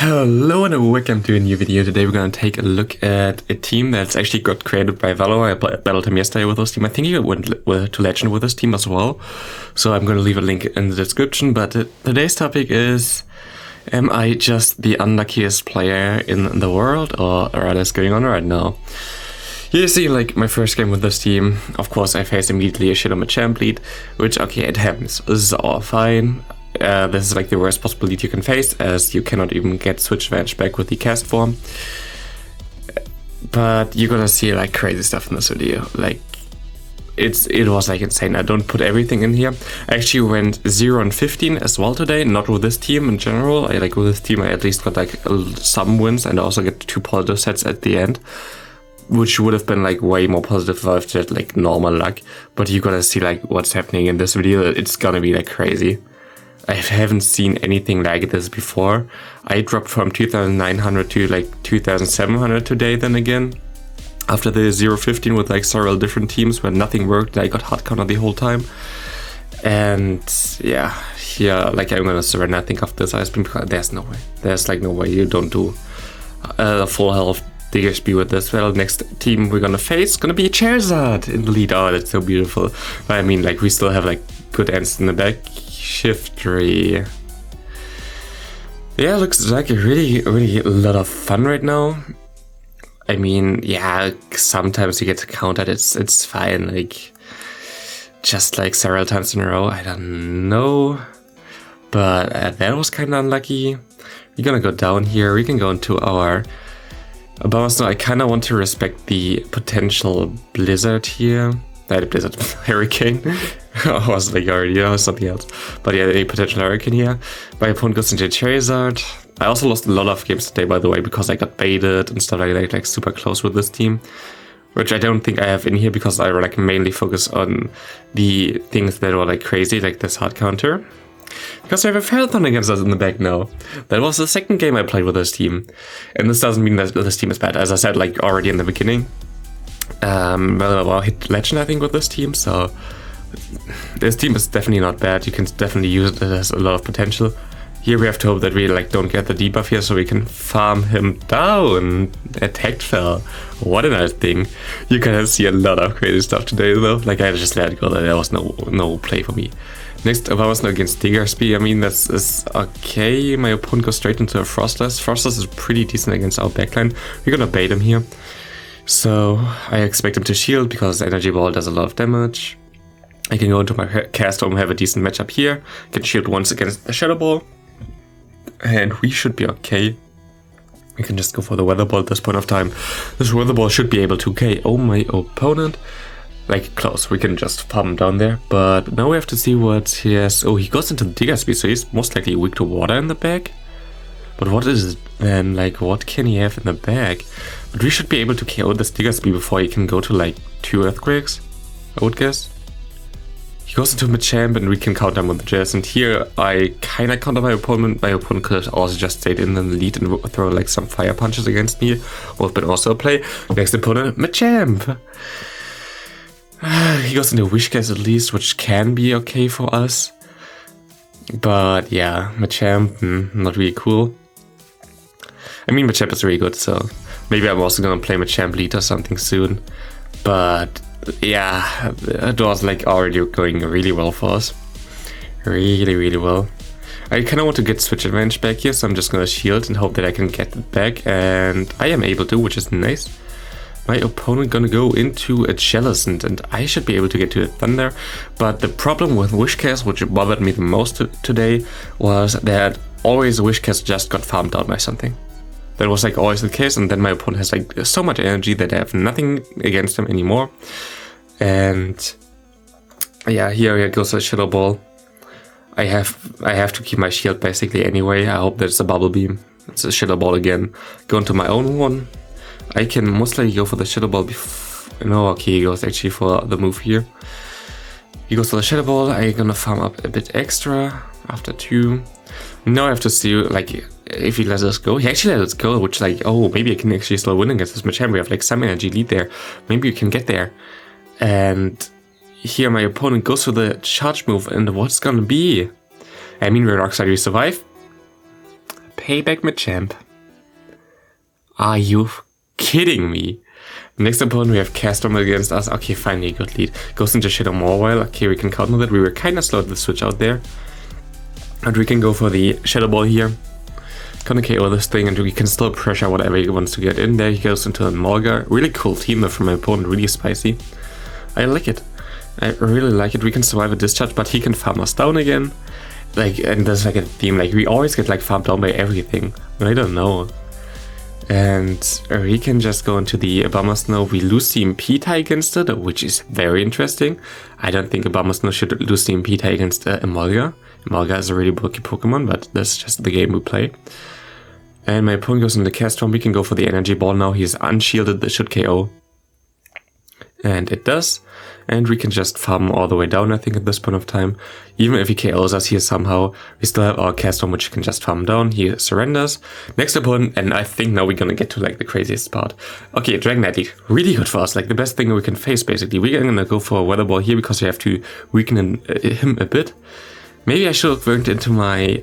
Hello and welcome to a new video. Today we're going to take a look at a team that's actually got created by Valor. I battled him yesterday with this team. I think he went to Legend with this team as well. So I'm going to leave a link in the description. But today's topic is, am I just the unluckiest player in the world, or what is going on right now? Here you see like my first game with this team. Of course I faced immediately a shit on my champ lead, which okay, it happens. This is all fine. This is like the worst possible lead you can face, as you cannot even get switch advantage back with the Castform. But you're gonna see like crazy stuff in this video. Like it was like insane. I don't put everything in here. I actually went 0 and 15 as well today, not with this team in general. With this team I at least got like some wins, and I also get 2 positive sets at the end, which would have been like way more positive if I had like normal luck. But you're gonna see like what's happening in this video. It's gonna be like crazy. I haven't seen anything like this before. I dropped from 2,900 to like 2,700 today then again. After the 0-15 with like several different teams where nothing worked, I got hard counter the whole time. And yeah, here like I'm gonna surrender I think after this ice beam, because there's no way. There's like no way you don't do full health DHB with this. Well, next team we're gonna face gonna be Charizard in the lead. Oh, that's so beautiful. But I mean, like we still have like good ends in the back. Shiftry. Yeah, looks like a really lot of fun right now. I mean, yeah, sometimes you get countered. It's fine. Like just like several times in a row. I don't know, but that was kind of unlucky. We're gonna go down here. We can go into our bonus. Now I kind of want to respect the potential blizzard here. Blizzard hurricane. I was like already, something else. But yeah, a potential hurricane here. My opponent goes into Charizard. I also lost a lot of games today, by the way, because I got baited and stuff like that, like super close with this team. Which I don't think I have in here, because I like mainly focus on the things that were like crazy, like this hard counter. Because I have a Ferrothorn against us in the back now. That was the second game I played with this team. And this doesn't mean that this team is bad. As I said, like already in the beginning. Well, hit Legend I think with this team, so this team is definitely not bad. You can definitely use it. It has a lot of potential. Here we have to hope that we like don't get the debuff here, so we can farm him down. Attack fell. What a nice thing. You can see a lot of crazy stuff today though. Like I just let it go. There was no play for me. Next, if I was against Diggersby, I mean that's is okay. My opponent goes straight into a Frostless. Frostless is pretty decent against our backline. We're gonna bait him here. So I expect him to shield, because Energy Ball does a lot of damage. I can go into my Castform, have a decent matchup here. Get shield once against the Shadow Ball. And we should be okay. We can just go for the Weather Ball at this point of time. This Weather Ball should be able to KO my opponent. Like close, we can just farm him down there. But now we have to see what he has. Oh, he goes into the Diggersby, so he's most likely weak to water in the back. But what is it then? Like, what can he have in the bag? But we should be able to KO this Diggersby before he can go to like 2 Earthquakes, I would guess. He goes into Machamp and we can counter him with the Jazz. And here I kind of counter my opponent. My opponent could also just stayed in the lead and throw like some fire punches against me. Would have been also a play. Next opponent, Machamp. He goes into Wishcast at least, which can be okay for us. But yeah, Machamp, not really cool. I mean, Machamp is really good, so maybe I'm also gonna play Machamp lead or something soon. But yeah, it was like already going really well for us. Really well. I kind of want to get switch advantage back here, so I'm just gonna shield and hope that I can get it back. And I am able to, which is nice. My opponent gonna go into a Jellicent, and I should be able to get to a Thunder. But the problem with Wishcast, which bothered me the most today, was that always Wishcast just got farmed out by something. That was like always the case, and then my opponent has like so much energy that I have nothing against him anymore. And yeah, here goes a Shadow Ball. I have to keep my shield basically anyway. I hope that's a Bubble Beam. It's a Shadow Ball again. Go into my own one. I can most likely go for the Shadow Ball before. No, okay, he goes actually for the move here. He goes for the Shadow Ball. I'm gonna farm up a bit extra after 2. Now I have to see like if he lets us go. He actually let us go, which like, oh, maybe I can actually still win against this Machamp. We have like some energy lead there. Maybe we can get there. And here my opponent goes for the charge move, and what's gonna be? I mean, we're Rock Slide, we survive. Payback Machamp. Are you kidding me? Next opponent, we have Castform against us. Okay, finally, good lead. Goes into Shadow Mawile. Okay, we can counter that. We were kind of slow at the switch out there. And we can go for the Shadow Ball here. Gonna KO this thing, and we can still pressure whatever he wants to get in there. He goes into a Mulga. Really cool team from my opponent, really spicy. I like it. I really like it. We can survive a discharge, but he can farm us down again. Like, and there's like a theme, like we always get like farmed down by everything. I don't know. And we can just go into the Abomasnow. We lose the MP tie against it, which is very interesting. I don't think Abomasnow should lose the MP tie against Emolga. Emolga is a really bulky Pokemon, but that's just the game we play. And my opponent goes into Castform. We can go for the Energy Ball now. He's unshielded, this should KO. And it does. And we can just farm all the way down, I think, at this point of time. Even if he KOs us here somehow, we still have our Castform, which can just farm down. He surrenders. Next opponent, and I think now we're gonna get to like the craziest part. Okay, Dragonite lead. Really good for us, like the best thing we can face, basically. We're gonna go for a Weather Ball here because we have to weaken him a bit. Maybe I should have went into my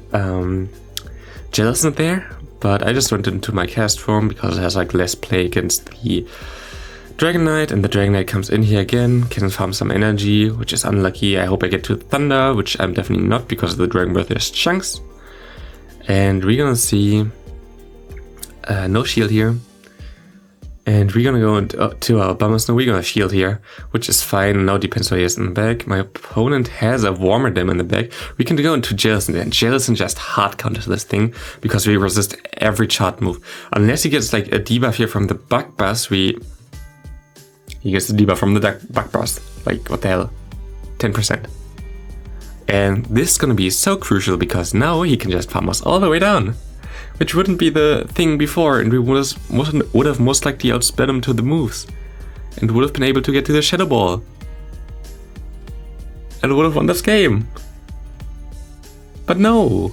Jellicent there, but I just went into my Castform because it has like less play against the Dragonite, and the Dragonite comes in here again, can farm some energy, which is unlucky. I hope I get to Thunder, which I'm definitely not because the Dragon Breath is chunks. And we're gonna see no shield here. And we're gonna go to our Abomasnow. We're gonna shield here, which is fine. Now depends what he has in the back. My opponent has a Warmer Dam in the back. We can go into Jellicent, and Jellicent just hard counters this thing because we resist every chart move. Unless he gets like a debuff here from the Bug Buzz, he gets the debuff from the Bug Buzz. Like, what the hell? 10%. And this is gonna be so crucial because now he can just farm us all the way down. Which wouldn't be the thing before, and we would have most likely outsped him to the moves. And would have been able to get to the Shadow Ball. And would have won this game. But no.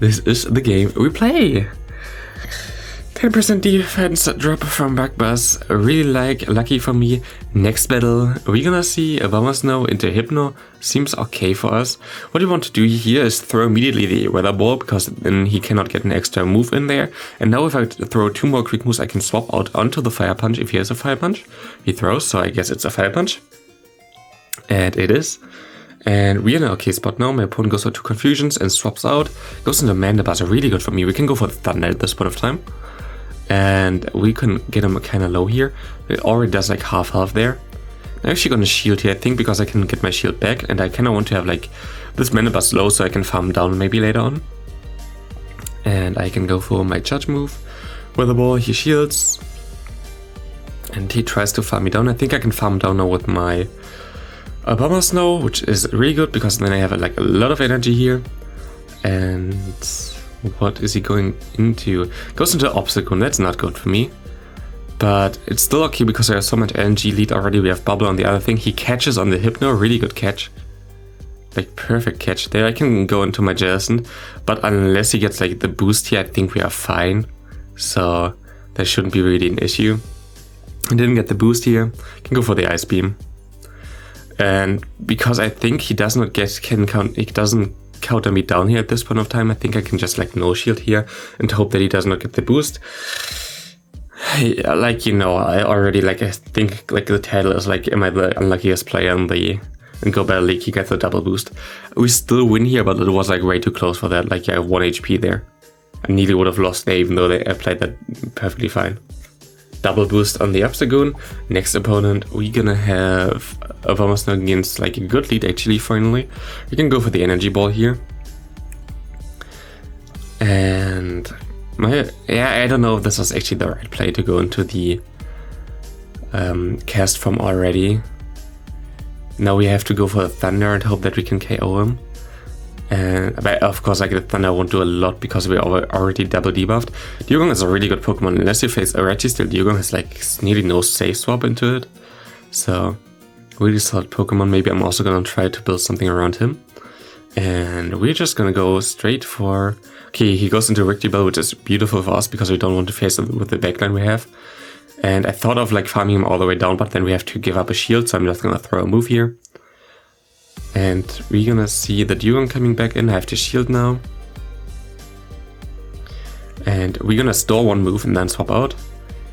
This is the game we play. 10% defense drop from Bug Buzz. Really lucky for me. Next battle, we're gonna see Abomasnow into Hypno. Seems okay for us. What we want to do here is throw immediately the Weather Ball, because then he cannot get an extra move in there. And now if I throw 2 more quick moves, I can swap out onto the Fire Punch if he has a Fire Punch. He throws, so I guess it's a Fire Punch. And it is. And we're in an okay spot now. My opponent goes for 2 Confusions and swaps out. Goes into Mandibuzz, really good for me. We can go for the Thunder at this point of time. And we can get him kind of low here. It already does like half health there. I'm actually gonna shield here, I think, because I can get my shield back, and I kind of want to have like this Mandibuzz low so I can farm down maybe later on. And I can go for my Judge move. Weather Ball, he shields. And he tries to farm me down. I think I can farm down now with my Abomasnow, which is really good because then I have like a lot of energy here. And what is he going into? Goes into Obstacle, that's not good for me. But it's still okay because I have so much energy lead already. We have Bubble on the other thing. He catches on the Hypno, really good catch. Like perfect catch there. I can go into my Jellicent, but unless he gets like the boost here, I think we are fine. So that shouldn't be really an issue. I didn't get the boost here. Can go for the Ice Beam. And because I think he does not get, he doesn't counter me down here at this point of time, I think I can just like no shield here and hope that he does not get the boost. Like, you know, I already like, I think like the title is like, am I the unluckiest player in the Go Battle League? He gets the double boost. We still win here, but it was like way too close for that. Like, I have 1 HP there. I nearly would have lost there even though I played that perfectly fine. Double boost on the Obstagoon. Next opponent, we're gonna have Abomasnow against like a good lead actually finally. We can go for the Energy Ball here. And I don't know if this was actually the right play to go into the Castform already. Now we have to go for the Thunder and hope that we can KO him. But of course, like the Thunder won't do a lot because we're already double debuffed. Dugong is a really good Pokemon. Unless you face a Registeel, Dugong has like nearly no safe swap into it. So, really solid Pokemon. Maybe I'm also gonna try to build something around him. And we're just gonna go straight for... Okay, he goes into Rectibell, which is beautiful for us because we don't want to face it with the backline we have. And I thought of like farming him all the way down, but then we have to give up a shield, so I'm just gonna throw a move here. And we're gonna see the Dugong coming back in. I have to shield now. And we're gonna store one move and then swap out,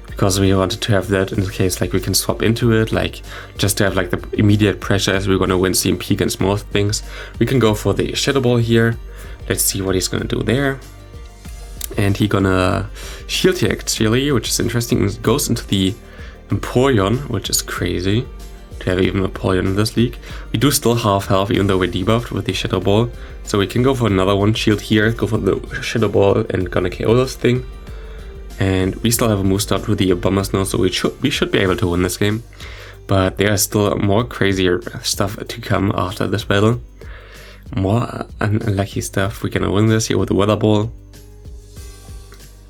because we wanted to have that in the case like we can swap into it, like just to have like the immediate pressure as we're gonna win CMP against more things. We can go for the Shadow Ball here. Let's see what he's gonna do there. And he gonna shield here actually, which is interesting. It goes into the Empoleon, which is crazy to have even Empoleon in this league. We do still half health even though we're debuffed with the Shadow Ball. So we can go for another one, shield here, go for the Shadow Ball and gonna KO this thing. And we still have a move start with the Bomber Snow, so we should be able to win this game. But there is still more crazier stuff to come after this battle. More unlucky stuff. We're gonna win this here with the Weather Ball.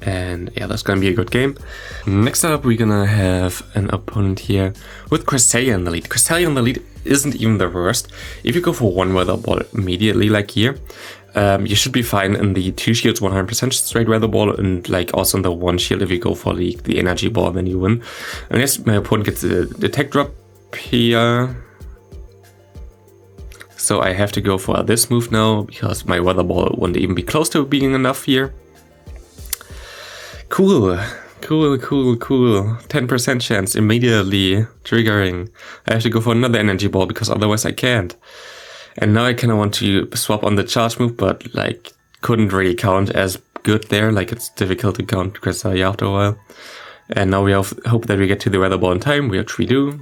And yeah, that's gonna be a good game. Next up, we're gonna have an opponent here with Cresselia in the lead. Cresselia in the lead isn't even the worst. If you go for one Weather Ball immediately, like here, you should be fine in the 2 shields 100% straight Weather Ball, and like also in the 1 shield if you go for the Energy Ball, then you win. Unless my opponent gets the Tech Drop here. So I have to go for this move now, because my Weather Ball wouldn't even be close to being enough here. Cool. 10% chance immediately triggering. I have to go for another Energy Ball because otherwise I can't. And now I kind of want to swap on the charge move, but like couldn't really count as good there. Like it's difficult to count Cresselia after a while. And now we hope that we get to the Weather Ball in time, which we do.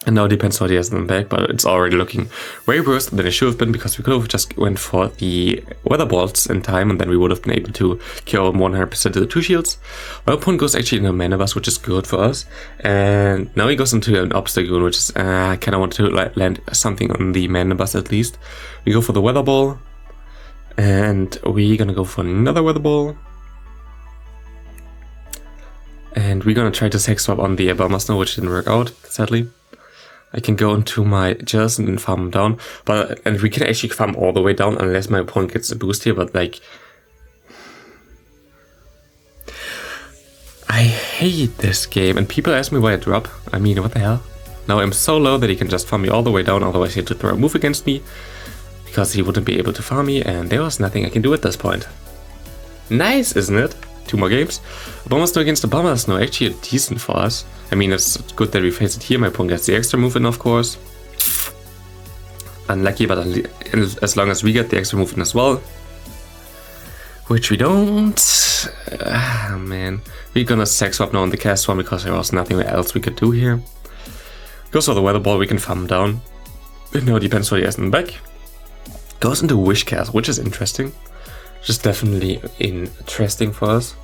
And now it depends what he has in the back, but it's already looking way worse than it should have been, because we could have just went for the Weather Balls in time and then we would have been able to kill him 100% of the 2 shields. My opponent goes actually into a Mana Bus, which is good for us. And now he goes into an Obstagoon, which is, I kind of want to land something on the Mana Bus at least. We go for the Weather Ball. And we're gonna go for another Weather Ball. And we're gonna try to Sex Swap on the Bomber Snow, which didn't work out, sadly. I can go into my Jellicent and farm him down, and we can actually farm all the way down unless my opponent gets a boost here, but like... I hate this game, and people ask me why I drop. I mean, what the hell? Now I'm so low that he can just farm me all the way down, otherwise he had to throw a move against me, because he wouldn't be able to farm me, and there was nothing I can do at this point. Nice, isn't it? 2 more games. Bomber Snow against the Bomber Snow, actually decent for us. I mean, it's good that we face it here. My opponent gets the extra move in, of course. Unlucky, but as long as we get the extra move in as well. Which we don't. Ah, man. We're gonna Sex Swap now on the Castform because there was nothing else we could do here. Goes for the Weather Ball, we can farm him down. It now depends what he has in the back. Goes into Wish Cast, which is interesting. Just definitely interesting for us.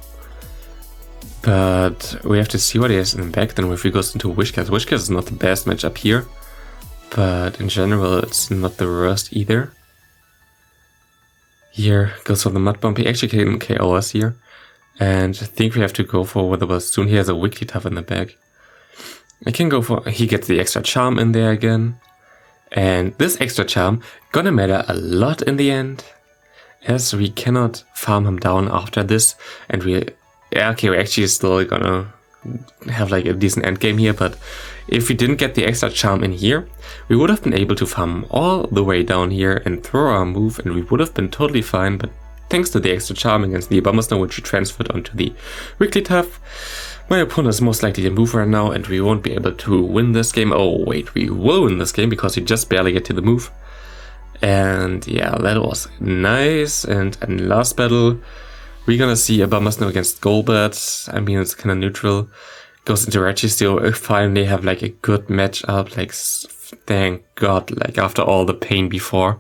But we have to see what he has in the back then if he goes into Wishcast. Wishcast is not the best matchup here, but in general it's not the worst either. Here goes for the Mud Bomb. He actually can KO us here. And I think we have to go for Weather Ball soon. He has a Wigglytuff in the back. I can go for... He gets the extra Charm in there again. And this extra Charm gonna matter a lot in the end, as we cannot farm him down after this, and we're actually still gonna have like a decent end game here, but if we didn't get the extra charm in here, we would have been able to farm all the way down here and throw our move, and we would have been totally fine, but thanks to the extra charm against the Bomber Snow, which we transferred onto the Wigglytuff, my opponent is most likely to move right now, and we won't be able to win this game. Oh wait, we will win this game because we just barely get to the move. And yeah, that was nice. And in last battle, we're gonna see a Bomber Snow against Golbat. I mean, it's kind of neutral. Goes into Registeel. We finally have like a good matchup. Like, thank God, like after all the pain before.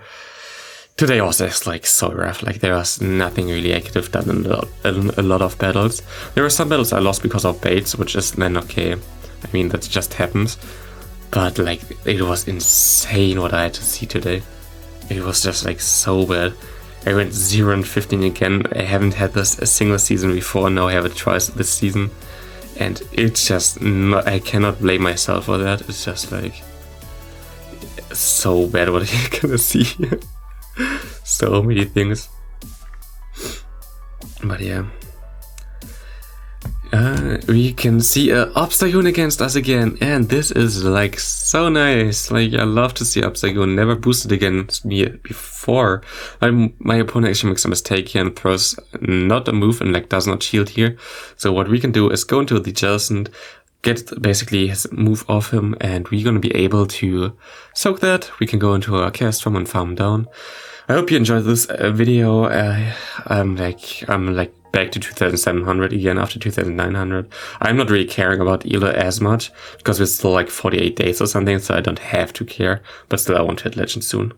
Today was just like so rough. Like there was nothing really I could have done in a lot of battles. There were some battles I lost because of baits, which is then okay. I mean, that just happens. But like, it was insane what I had to see today. It was just like so bad. I went 0-15 again. I haven't had this a single season before. Now I have it twice this season. And it's just not, I cannot blame myself for that. It's just like so bad what you're gonna see here. So many things. But yeah. We can see a Obstagoon against us again, and this is like so nice. Like, I love to see Obstagoon never boosted against me before. My opponent actually makes a mistake here and throws not a move and like does not shield here. So what we can do is go into the Jellicent, get basically his move off him, and we're gonna be able to soak that. We can go into our Castform and farm down. I hope you enjoyed this video. I'm like back to 2700 again after 2900. I'm not really caring about Elo as much because we're still like 48 days or something, so I don't have to care. But still, I want to hit Legend soon.